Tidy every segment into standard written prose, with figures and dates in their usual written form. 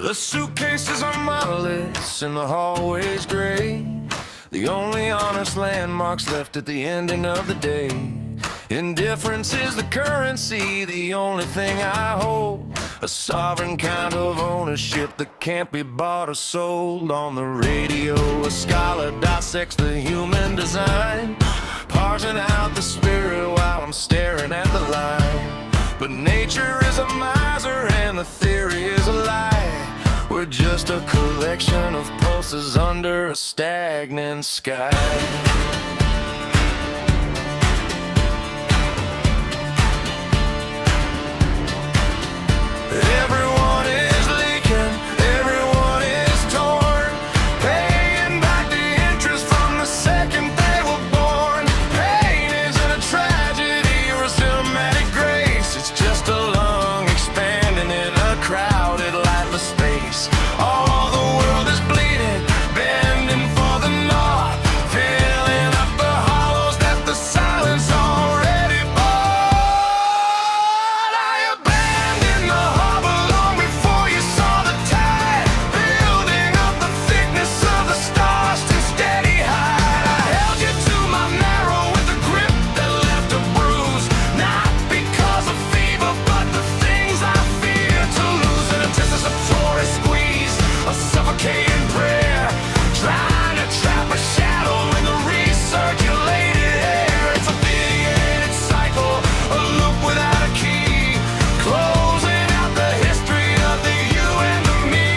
The suitcases are motherless and the hallways gray. The only honest landmarks left at the ending of the day. Indifference is the currency, the only thing I hold. A sovereign kind of ownership that can't be bought or sold. On the radio, a scholar dissects the human design, parsing out the spirit while I'm staring at the line. But nature is a miser and the theory is a lie. We're just a collection of pulses under a stagnant sky. Everyone is leaking, everyone is torn, paying back the interest from the second they were born. Pain isn't a tragedy or a cinematic grace. It's just a lung expanding in a crowded, lightless space. All the world is bleeding, bending for the north, filling up the hollows that the silence already bought. I abandoned the harbor long before you saw the tide, building up the thickness of the stars to steady hide. I held you to my marrow with a grip that left a bruise, not because of fever, but the things I fear to lose. An anticipatory squeeze, a suffocating prayer, trying to trap a shadow in the recirculated air. It's a vitiated cycle, a loop without a key, closing out the history of the you and the me.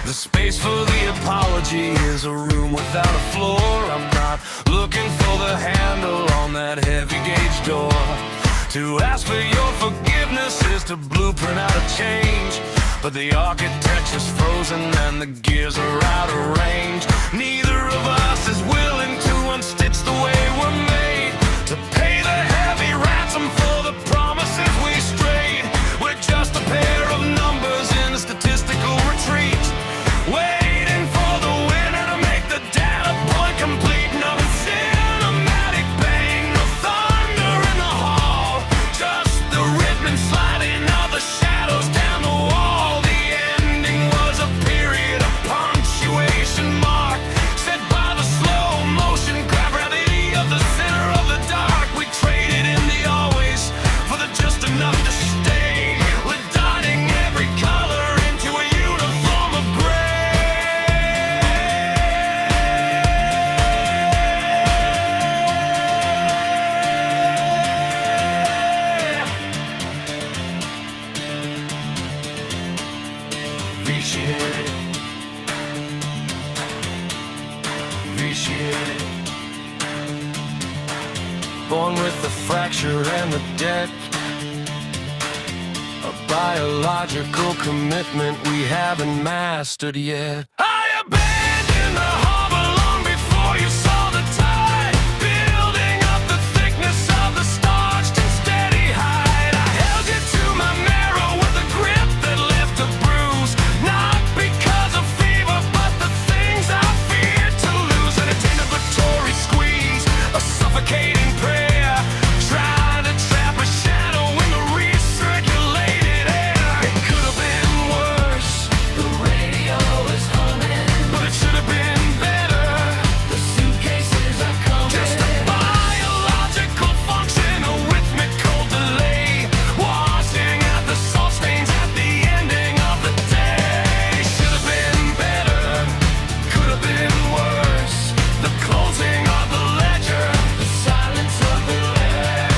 The space for the apology is a room without a floor. I'm not looking for the handle on that heavy gauge door. To ask for your forgiveness is to blueprint out a change, but the architecture's frozen and the gears are out of range. Neither of us is willing to unstitch the way we're made, to pay the heavy ransom for the promises we strayed. We're just a pair of numbers in a statistical retreat, waiting for the winner to make the data point complete. No cinematic bang, no thunder in the hall, just the rhythm sliding of the shadows down the wall. The ending was a period of punctuation mark, set by the slow motion gravity of the center of the dark. We traded in the always for the just enough to stay. We're dotting every color into a uniform of vitiated, vitiated. Born with the fracture and the debt, a biological commitment we haven't mastered yet. I abandoned the harbor long before you saw the tide, building up the thickness of the starched and steady hide. I held you to my marrow with a grip that left a bruise, not because of fever, but the things I feared to lose. An anticipatory squeeze, a suffocating prayer, trying to trap a shadow in the recirculated air. It could have been worse, the radio is humming, but it should have been better. The suitcases are coming, just a biological function, a rhythmical delay, washing out the salt stains at the ending of the day. Should have been better, could have been worse. The closing of the ledger, the silence of the air.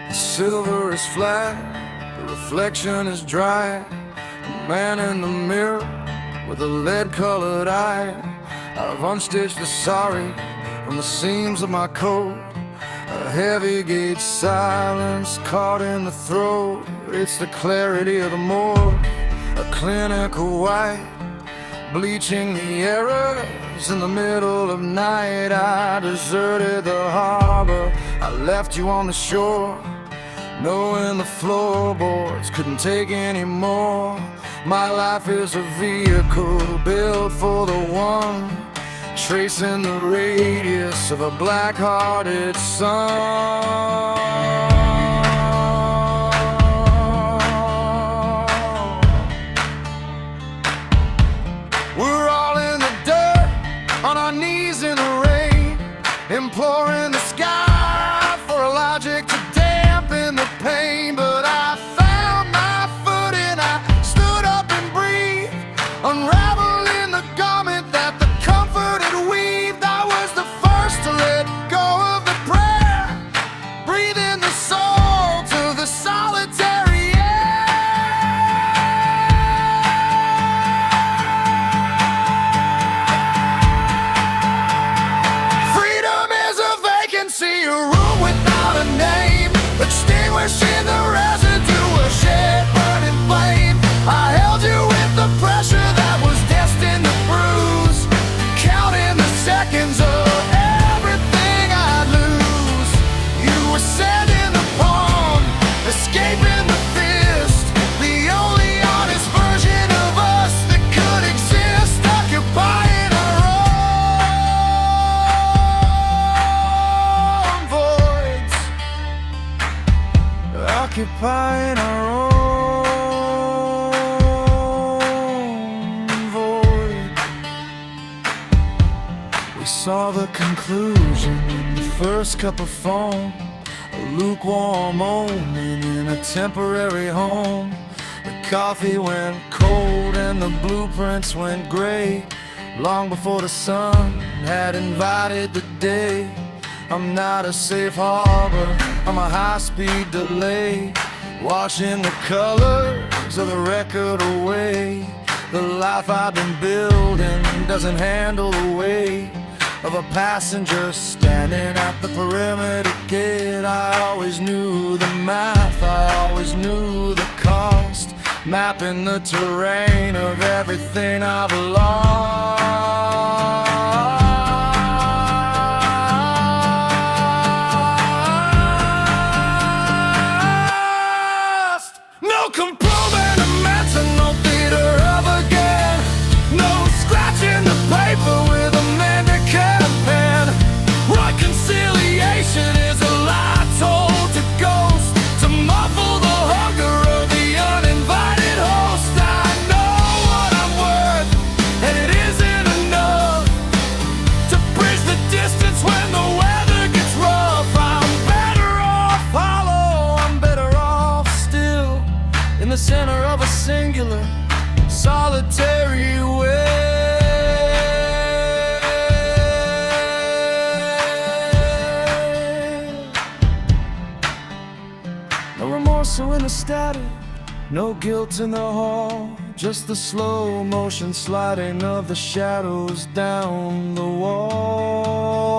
The silver is flat, the reflection is dry. The man in the mirror with a lead-colored eye. I've unstitched the sorry from the seams of my coat. A heavy gauge silence caught in the throat. It's the clarity of the morgue, a clinical white, bleaching the errors in the middle of night. I deserted the harbor, I left you on the shore, knowing the floorboards couldn't take any more. My life is a vehicle built for the one, tracing the radius of a black-hearted sun. We're all in the dirt, on our knees in the rain, imploring the sky for a logic to dampen the pain. But I found my footing, I stood up and breathed, unraveling the garment that the comfort had weaved. I was the first to let go of the prayer, breathing the soul to the solitary air. Freedom is a vacancy, a room without a name, extinguishing the residue, a shed burning flame. I held you with the pressure that was destined to bruise, counting the seconds of everything I'd lose. You were set in the palm, escaping the fist, the only honest version of us that could exist, occupying our own voids, occupying our own void. We saw the conclusion in the first cup of foam, a lukewarm omen in a temporary home. The coffee went cold and the blueprints went gray, long before the sun had invited the day. I'm not a safe harbor, I'm a high-speed delay, washing the colors of the record away. The life I've been building doesn't handle the weight of a passenger standing at the perimeter gate. I always knew the math, I always knew the cost, mapping the terrain of everything I've lost. No compromise and no theater of again, no scratching the paper with a mendicant pen. Reconciliation is a lie told to ghosts, to muffle the hunger of the uninvited host. I know what I'm worth, and it isn't enough to bridge the distance when the weather gets rough. I'm better off hollow, I'm better off still, in the center of a singular, solitary way. No remorse in the static, no guilt in the hall, just the slow motion sliding of the shadows down the wall.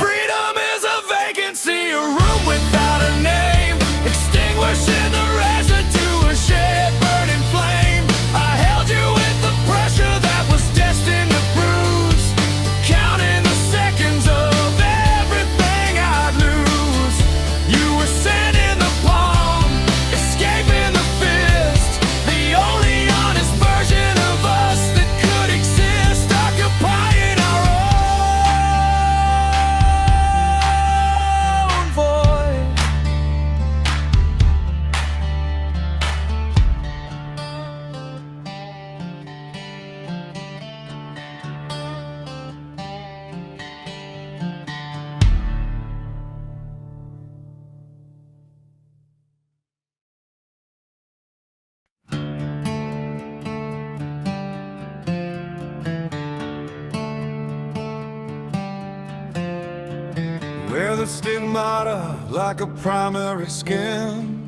Freedom is a vacancy, a room without a name, extinguishing the residue, a shed burning flame. I held you with the pressure that was destined to bruise, counting the seconds of everything I'd lose. You were sent in the palm, the stigmata like a primary skin.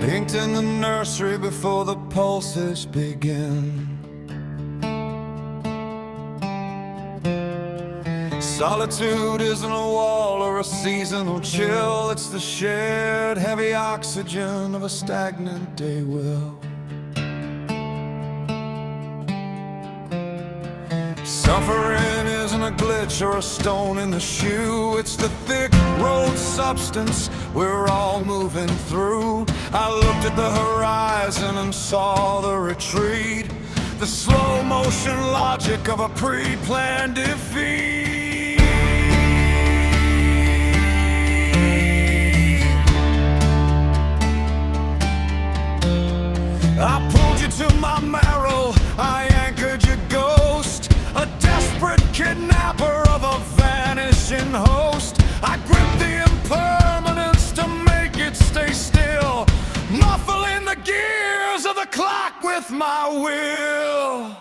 Inked in the nursery before the pulses begin. Solitude isn't a wall or a seasonal chill. It's the shared heavy oxygen of a stagnant day will. Suffering isn't a glitch or a stone in the shoe. It's the thick road substance we're all moving through. I looked at the horizon and saw the retreat, the slow motion logic of a pre-planned defeat. I pulled you to my marrow, I anchored your ghost, a desperate kidnapper of a vanishing host. I gripped the impermanence to make it stay still, muffling the gears of the clock with my will.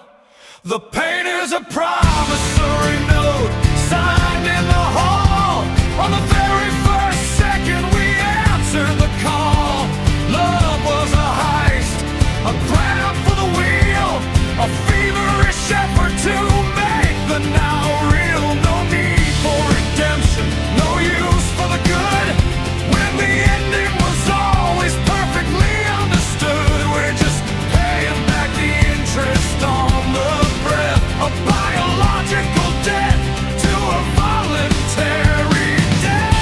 The pain is a promissory note signed in the hall. On the very first second we answered the call. Love was a heist, a grab for the wheel, a feverish effort to make the now real. No need for redemption, no use for the good, when the ending was always perfectly understood. We're just paying back the interest on the breath, a biological debt to a voluntary death.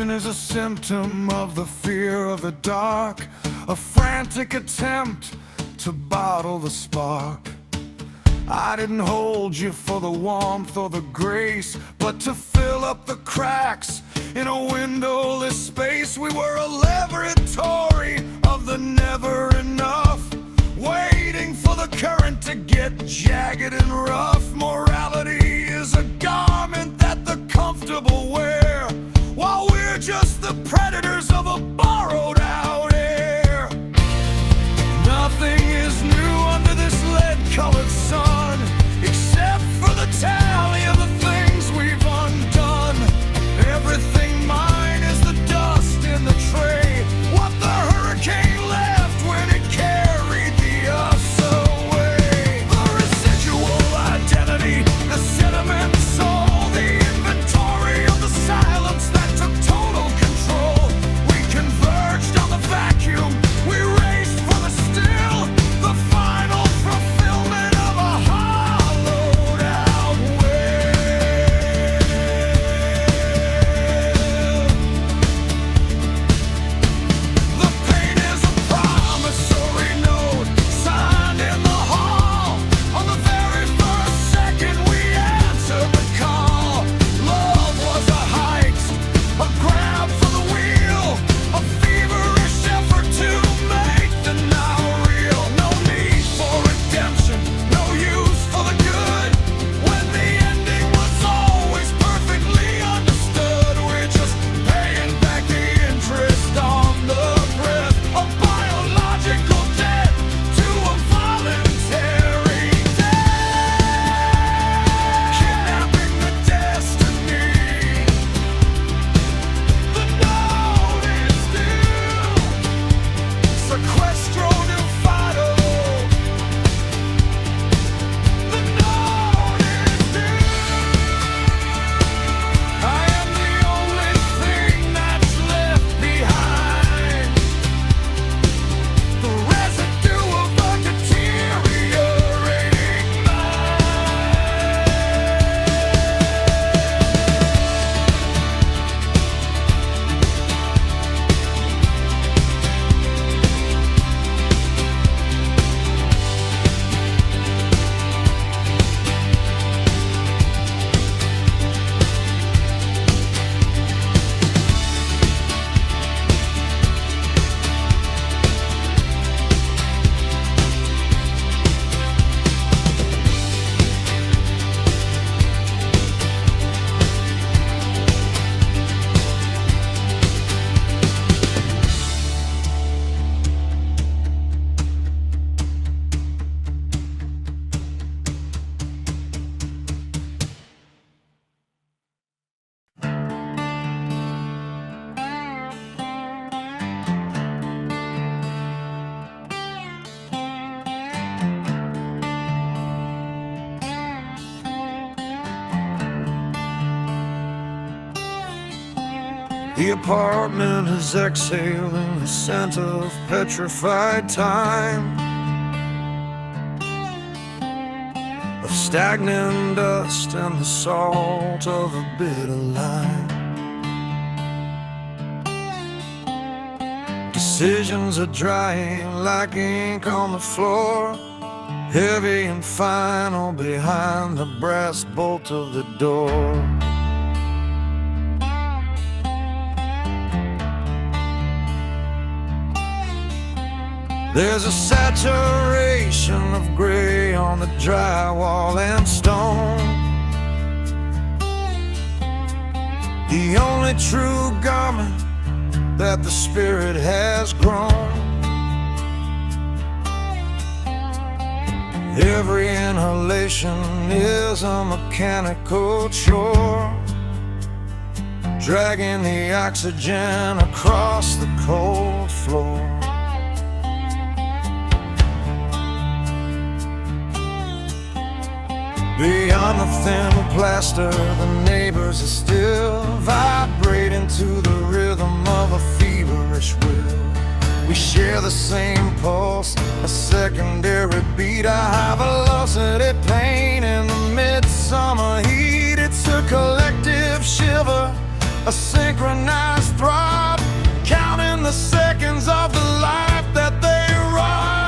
Is a symptom of the fear of the dark, a frantic attempt to bottle the spark. I didn't hold you for the warmth or the grace, but to fill up the cracks in a windowless space. We were a laboratory of the never enough, waiting for the current to get jagged and rough. Morality is a garment that the comfortable wear, while we're just the predators of a borrowed out air. Nothing is new under this lead-colored sun, except for the tally of the things we've undone. Everything mine is the dust in the tray, what the hurricane left when it carried the us away. The residual identity, the sediment soul, the inventory of the silence that took total control. We converged on the vacuum, we raced for the still, the final fulfillment of a The apartment is exhaling the scent of petrified time, of stagnant dust and the salt of a bitter lime. Decisions are drying like ink on the floor, heavy and final behind the brass bolt of the door. There's a saturation of gray on the drywall and stone. The only true garment that the spirit has grown. Every inhalation is a mechanical chore, dragging the oxygen across the cold floor. Beyond the thin plaster, the neighbors are still vibrating to the rhythm of a feverish will. We share the same pulse, a secondary beat. I have a velocity pain in the midsummer heat. It's a collective shiver, a synchronized throb, counting the seconds of the life that they rob.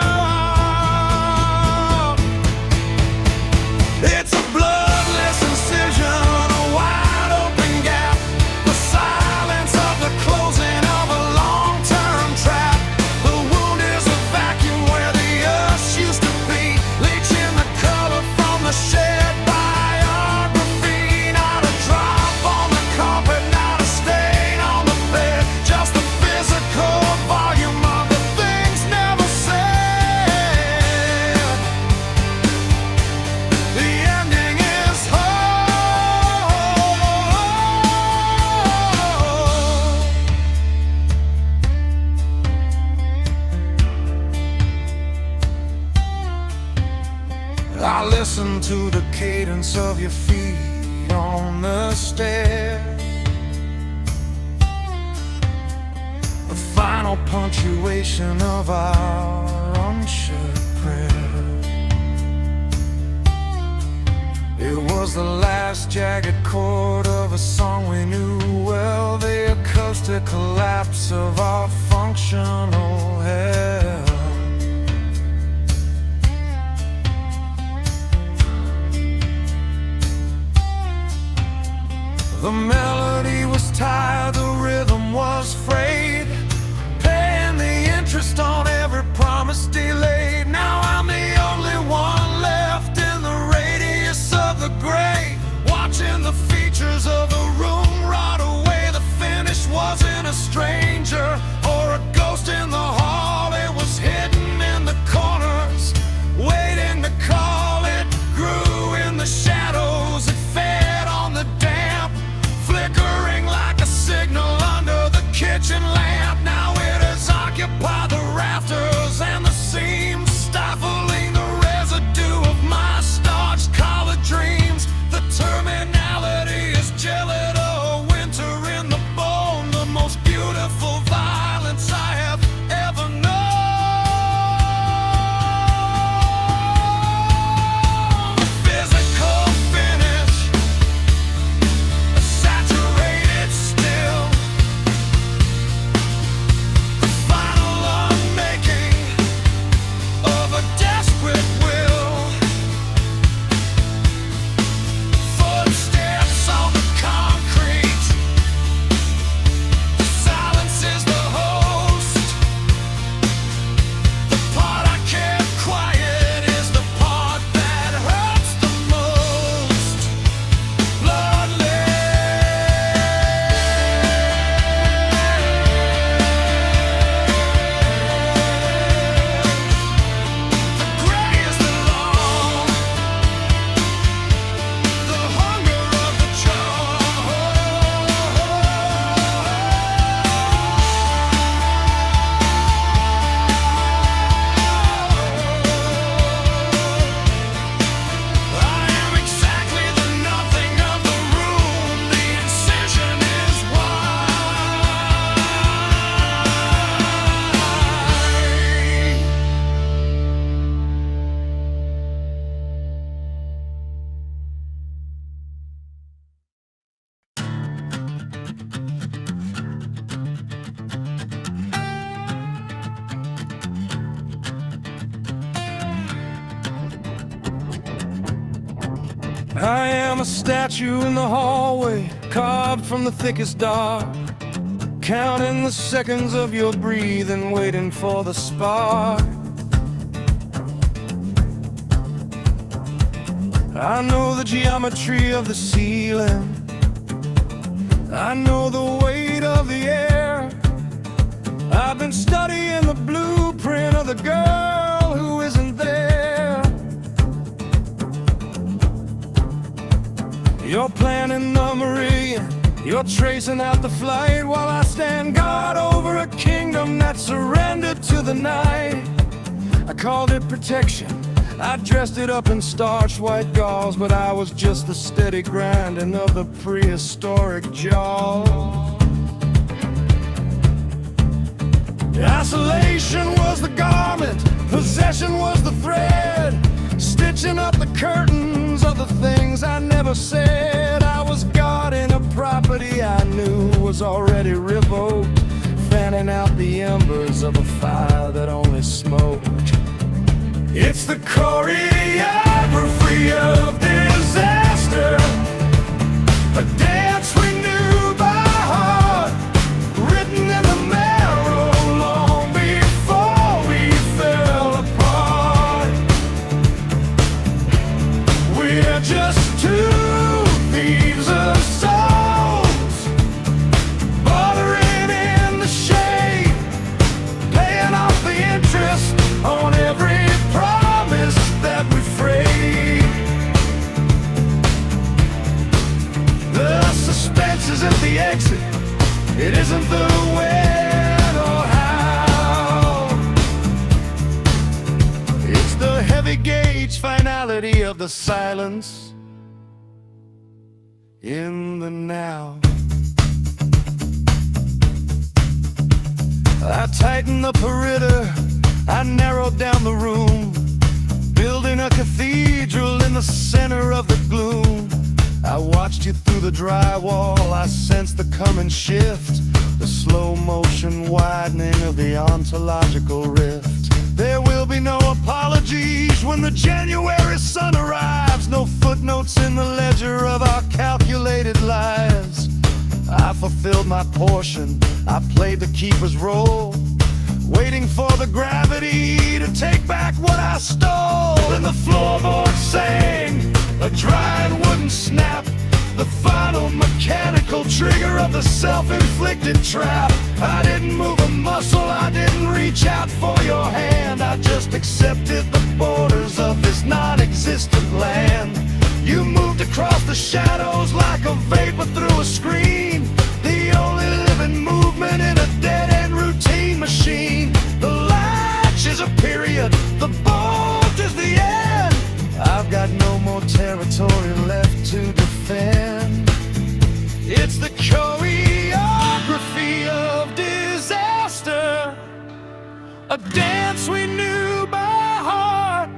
It's a bloodless incision, a wide open gap, the silence of the closing of a long-term trap. The wound is a vacuum where the earth used to be, leaching the color from the shared biography. Not a drop on the carpet, not a stain on the bed, just the physical volume of the things never said. The ending is whole. I listen to the cadence of your feet on the stair, the final punctuation of our unshared prayer. It was the last jagged chord of a song we knew well, the acoustic collapse of our functional hell. The melody was tired, the rhythm was frayed, paying the interest on every promise delayed. Now I'm the only one left in the radius of the gray, watching the features of the room rot away. The finish wasn't a stranger or a ghost in the hall, it was hidden in the corners, waiting to call. It grew in the shadows, it fed on the damp, flickering like a signal under the kitchen I am a statue in the hallway, carved from the thickest dark, counting the seconds of your breathing, waiting for the spark. I know the geometry of the ceiling, I know the weight of the air. I've been studying the blueprint of the girl who isn't there. You're planning the meridian, you're tracing out the flight, while I stand guard over a kingdom that surrendered to the night. I called it protection, I dressed it up in starched white gauze, but I was just the steady grinding of the prehistoric jaws. Isolation was the garment, possession was the thread, stitching up the curtains of the things I never said. I was guarding a property I knew was already revoked, fanning out the embers of a fire that only smoked. It's the choreography of disaster, a dance we knew by heart, written in the marrow long before we fell apart. We're just two thieves of souls, bartering in the shade, paying off the interest on every promise that we frayed. The suspense isn't the exit, it isn't the when or how. It's the heavy gauge finality of the silence in the now. I tightened the perimeter, I narrowed down the room, building a cathedral in the center of the gloom. I watched you through the drywall, I sensed the coming shift, the slow motion widening of the ontological rift. There will be no apologies when the January sun arrives, no footnotes in the ledger of our calculated lives. I fulfilled my portion, I played the keeper's role, waiting for the gravity to take back what I stole. And the floorboard sang, a dry and wooden snap, the final mechanical trigger of the self-inflicted trap. I didn't move a muscle, I didn't reach out for your hand, I just accepted the borders of this non-existent land. You moved across the shadows like a vapor through a screen, the only living movement in a dead-end routine machine. The latch is a period, the bolt is the end. I've got no more territory left to defend. It's the choreography of disaster, a dance we knew by heart,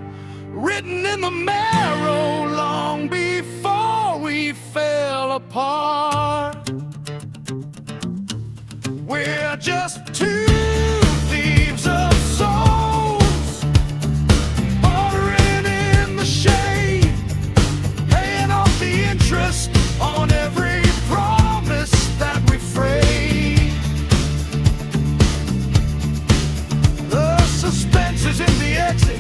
written in the marrow long before we fell apart. We're just two thieves of souls, bartering in the shade, paying off the interest on every promise that we frayed. The suspense is in the exit,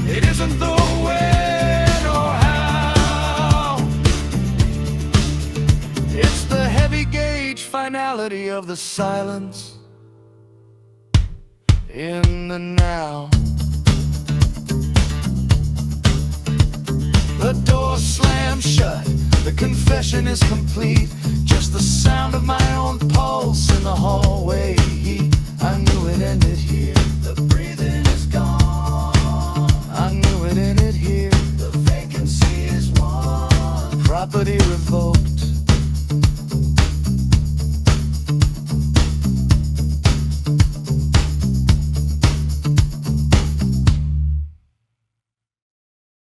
it isn't the when or how. It's the heavy gauge finality of the silence in the now. The door slams shut, the confession is complete, just the sound of my own pulse in the hallway. I knew it ended here, the breathing is gone. I knew it ended here, the vacancy is won. Property revoked,